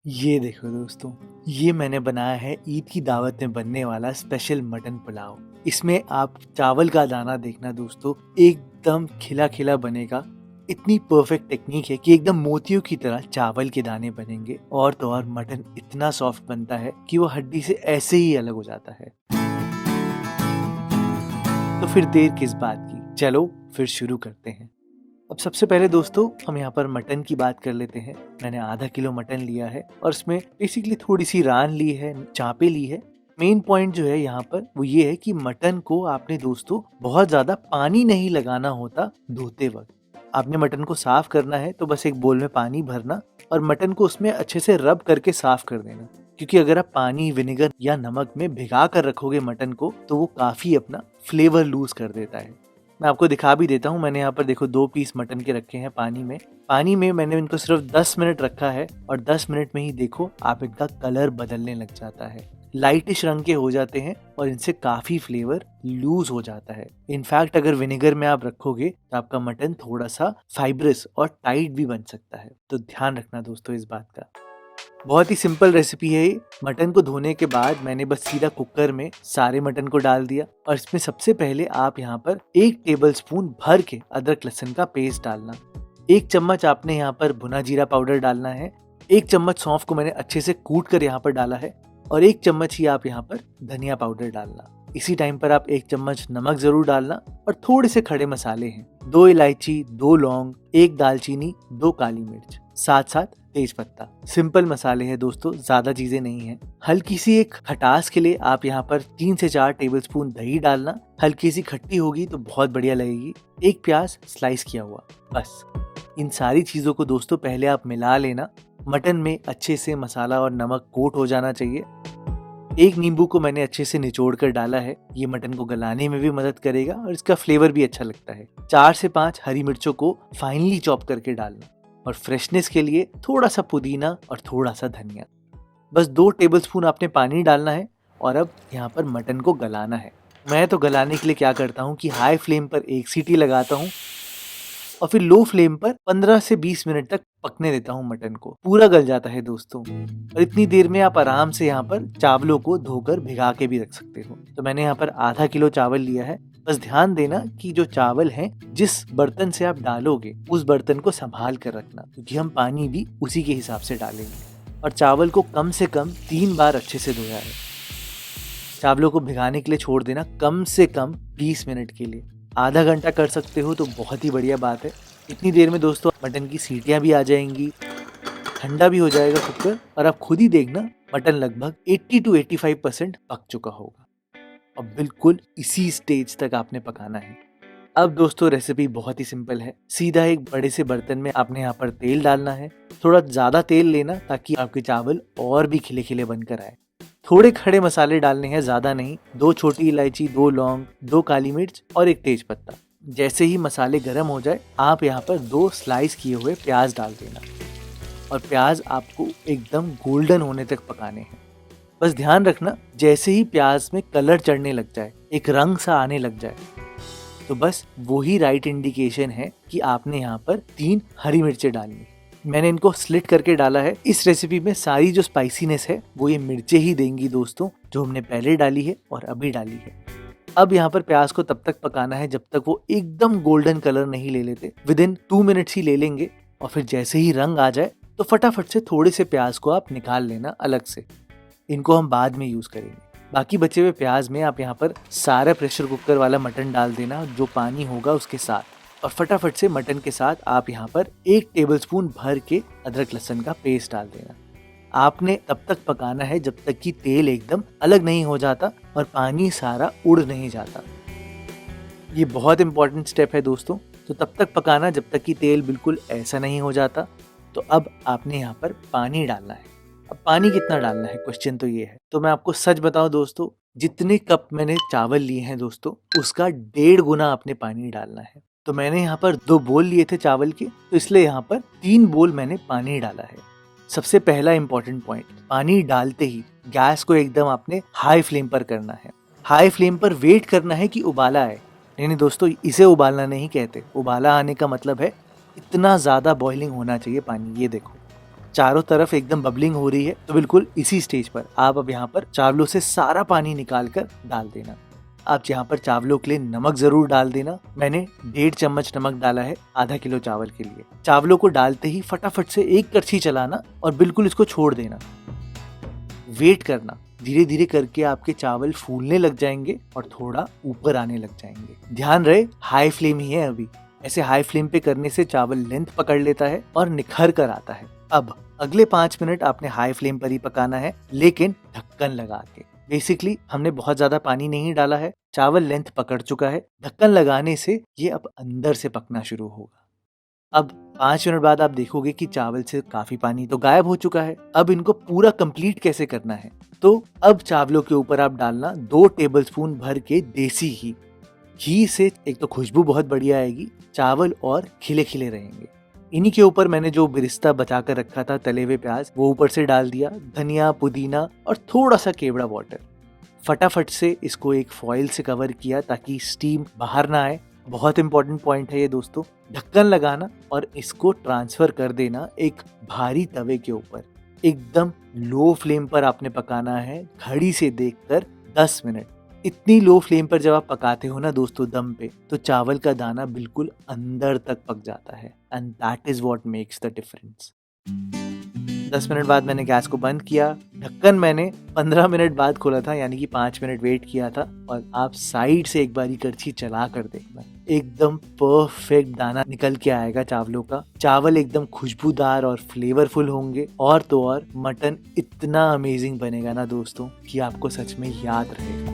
ये देखो दोस्तों, ये मैंने बनाया है ईद की दावत में बनने वाला स्पेशल मटन पुलाव। इसमें आप चावल का दाना देखना दोस्तों, एकदम खिला खिला बनेगा। इतनी परफेक्ट टेक्निक है कि एकदम मोतियों की तरह चावल के दाने बनेंगे, और तो और मटन इतना सॉफ्ट बनता है कि वो हड्डी से ऐसे ही अलग हो जाता है। तो फिर देर किस बात की, चलो फिर शुरू करते हैं। अब सबसे पहले दोस्तों हम यहाँ पर मटन की बात कर लेते हैं। मैंने आधा किलो मटन लिया है और इसमें बेसिकली थोड़ी सी रान ली है, चापे ली है। मेन पॉइंट जो है यहाँ पर वो ये है कि मटन को आपने दोस्तों बहुत ज्यादा पानी नहीं लगाना होता धोते वक्त। आपने मटन को साफ करना है तो बस एक बोल में पानी भरना और मटन को उसमें अच्छे से रब करके साफ कर देना। क्योंकि अगर आप पानी, विनेगर या नमक में भिगा कर रखोगे मटन को तो वो काफी अपना फ्लेवर लूज कर देता है। मैं आपको दिखा भी देता हूँ। मैंने यहाँ पर देखो 2 पीस मटन के रखे हैं पानी में मैंने इनको सिर्फ 10 मिनट रखा है और 10 मिनट में ही देखो आप इनका कलर बदलने लग जाता है, लाइटिश रंग के हो जाते हैं और इनसे काफी फ्लेवर लूज हो जाता है। इनफैक्ट अगर विनेगर में आप रखोगे तो आपका मटन थोड़ा सा फाइब्रस और टाइट भी बन सकता है, तो ध्यान रखना दोस्तों इस बात का। बहुत ही सिंपल रेसिपी है ये। मटन को धोने के बाद मैंने बस सीधा कुकर में सारे मटन को डाल दिया और इसमें सबसे पहले आप यहाँ पर 1 टेबलस्पून भर के अदरक लहसुन का पेस्ट डालना। 1 चम्मच आपने यहाँ पर भुना जीरा पाउडर डालना है। 1 चम्मच सौंफ को मैंने अच्छे से कूट कर यहाँ पर डाला है और 1 चम्मच ही आप यहाँ पर धनिया पाउडर डालना। इसी टाइम पर आप 1 चम्मच नमक जरूर डालना और थोड़े से खड़े मसाले हैं, 2 इलायची, 2 लौंग, 1 दालचीनी, 2 काली मिर्च, साथ साथ तेज पत्ता। सिंपल मसाले हैं दोस्तों, ज्यादा चीजें नहीं है। हल्की सी एक खटास के लिए आप यहाँ पर 3 से 4 टेबलस्पून दही डालना। हल्की सी खट्टी होगी तो बहुत बढ़िया लगेगी। 1 प्याज स्लाइस किया हुआ। बस इन सारी चीजों को दोस्तों पहले आप मिला लेना। मटन में अच्छे से मसाला और नमक कोट हो जाना चाहिए। 1 नींबू को मैंने अच्छे से निचोड़ कर डाला है। ये मटन को गलाने में भी मदद करेगा और इसका फ्लेवर भी अच्छा लगता है। 4 से 5 हरी मिर्चों को फाइनली चॉप करके डालना और फ्रेशनेस के लिए थोड़ा सा पुदीना और थोड़ा सा धनिया। बस 2 टेबलस्पून आपने पानी डालना है और अब यहाँ पर मटन को गलाना है। मैं तो गलाने के लिए क्या करता हूँ कि हाई फ्लेम पर 1 सीटी लगाता हूँ और फिर लो फ्लेम पर 15 से 20 मिनट तक पकने देता हूँ। मटन को पूरा गल जाता है दोस्तों। और इतनी देर में आप आराम से यहाँ पर चावलों को धोकर भिगा के भी रख सकते हो। तो मैंने यहाँ पर आधा किलो चावल लिया है। बस ध्यान देना कि जो चावल हैं जिस बर्तन से आप डालोगे उस बर्तन को संभाल कर रखना, क्योंकि हम पानी भी उसी के हिसाब से डालेंगे। और चावल को कम से कम 3 बार अच्छे से धोया है। चावलों को भिगाने के लिए छोड़ देना कम से कम 20 मिनट के लिए। आधा घंटा कर सकते हो तो बहुत ही बढ़िया बात है। इतनी देर में दोस्तों मटन की सीटियां भी आ जाएंगी, ठंडा भी हो जाएगा कुकर और आप खुद ही देखना मटन लगभग 80 to 85% पक चुका होगा। अब बिल्कुल इसी स्टेज तक आपने पकाना है। अब दोस्तों रेसिपी बहुत ही सिंपल है। सीधा एक बड़े से बर्तन में आपने यहाँ पर तेल डालना है। थोड़ा ज्यादा तेल लेना ताकि आपके चावल और भी खिले खिले बनकर आए। थोड़े खड़े मसाले डालने हैं, ज्यादा नहीं। 2 छोटी इलायची, 2 लौंग, 2 काली मिर्च और 1 तेज पत्ता। जैसे ही मसाले गर्म हो जाए आप यहाँ पर 2 स्लाइस किए हुए प्याज डाल देना और प्याज आपको एकदम गोल्डन होने तक पकाने हैं। बस ध्यान रखना जैसे ही प्याज में कलर चढ़ने लग जाए, एक रंग सा आने लग जाए, तो बस वो ही राइट इंडिकेशन है कि आपने यहाँ पर 3 हरी मिर्चें डालनी। मैंने इनको स्लिट करके डाला है। इस रेसिपी में सारी जो स्पाइसीनेस है वो ये मिर्चें ही देंगी दोस्तों, जो हमने पहले डाली है और अभी डाली है। अब यहाँ पर प्याज को तब तक पकाना है जब तक वो एकदम गोल्डन कलर नहीं ले लेते। विदिन 2 मिनट्स ही ले लेंगे और फिर जैसे ही रंग आ जाए तो फटाफट से थोड़े से प्याज को आप निकाल लेना अलग से। इनको हम बाद में यूज करेंगे। बाकी बचे हुए प्याज में आप यहाँ पर सारा प्रेशर कुकर वाला मटन डाल देना, जो पानी होगा उसके साथ, और फटाफट से मटन के साथ आप यहाँ पर 1 टेबलस्पून भर के अदरक लहसुन का पेस्ट डाल देना। आपने तब तक पकाना है जब तक कि तेल एकदम अलग नहीं हो जाता और पानी सारा उड़ नहीं जाता। ये बहुत इंपॉर्टेंट स्टेप है दोस्तों। तो तब तक पकाना जब तक कि तेल बिल्कुल ऐसा नहीं हो जाता। तो अब आपने यहाँ पर पानी डालना है। अब पानी कितना डालना है, क्वेश्चन तो ये है। तो मैं आपको सच बताऊं दोस्तों, जितने कप मैंने चावल लिए हैं दोस्तों उसका 1.5 गुना आपने पानी डालना है। तो मैंने यहाँ पर 2 बोल लिए थे चावल के, तो इसलिए यहाँ पर 3 बोल मैंने पानी डाला है। सबसे पहला इंपॉर्टेंट पॉइंट, पानी डालते ही गैस को एकदम आपने हाई फ्लेम पर करना है। हाई फ्लेम पर वेट करना है कि उबाला आए। नहीं दोस्तों, इसे उबालना नहीं कहते। उबाला आने का मतलब है इतना ज्यादा बॉइलिंग होना चाहिए पानी। ये देखो, चारों तरफ एकदम बबलिंग हो रही है, तो बिल्कुल इसी स्टेज पर आप अब यहाँ पर चावलों से सारा पानी निकाल कर डाल देना। आप यहाँ पर चावलों के लिए नमक जरूर डाल देना। मैंने 1.5 चम्मच नमक डाला है आधा किलो चावल के लिए। चावलों को डालते ही फटाफट से एक कड़छी चलाना और बिल्कुल इसको छोड़ देना। वेट करना, धीरे धीरे करके आपके चावल फूलने लग जाएंगे और थोड़ा ऊपर आने लग जाएंगे। ध्यान रहे हाई फ्लेम ही है अभी। ऐसे हाई फ्लेम पे करने से चावल लेंथ पकड़ लेता है और निखर कर आता है। अब अगले 5 मिनट आपने हाई फ्लेम पर ही पकाना है, लेकिन ढक्कन लगा के। बेसिकली हमने बहुत ज्यादा पानी नहीं डाला है, चावल लेंथ पकड़ चुका है। ढक्कन लगाने से ये अब अंदर से पकना शुरू होगा। अब 5 मिनट बाद आप देखोगे कि चावल से काफी पानी तो गायब हो चुका है। अब इनको पूरा कंप्लीट कैसे करना है, तो अब चावलों के ऊपर आप डालना 2 टेबलस्पून भर के देसी घी से एक तो खुशबू बहुत बढ़िया आएगी, चावल और खिले खिले रहेंगे। इन्हीं के ऊपर मैंने जो बिरिस्ता बचा कर रखा था तले हुए प्याज, वो ऊपर से डाल दिया, धनिया, पुदीना और थोड़ा सा केवड़ा वाटर। फटाफट से इसको एक फॉइल से कवर किया ताकि स्टीम बाहर ना आए। बहुत इंपॉर्टेंट पॉइंट है ये दोस्तों। ढक्कन लगाना और इसको ट्रांसफर कर देना एक भारी तवे के ऊपर। एकदम लो फ्लेम पर आपने पकाना है, घड़ी से देखकर 10 मिनट। इतनी लो फ्लेम पर जब आप पकाते हो ना दोस्तों दम पे, तो चावल का दाना बिल्कुल अंदर तक पक जाता है and that is what makes the difference. 10 minute बाद मैंने गैस को बंद किया। ढक्कन मैंने 15 मिनट बाद खोला था, यानी कि 5 मिनट वेट किया था। और आप साइड से एक बारी करछी चला कर देखना, एकदम परफेक्ट दाना निकल के आएगा चावलों का। चावल एकदम खुशबूदार और फ्लेवरफुल होंगे, और तो और मटन इतना अमेजिंग बनेगा ना दोस्तों कि आपको सच में याद रहेगा।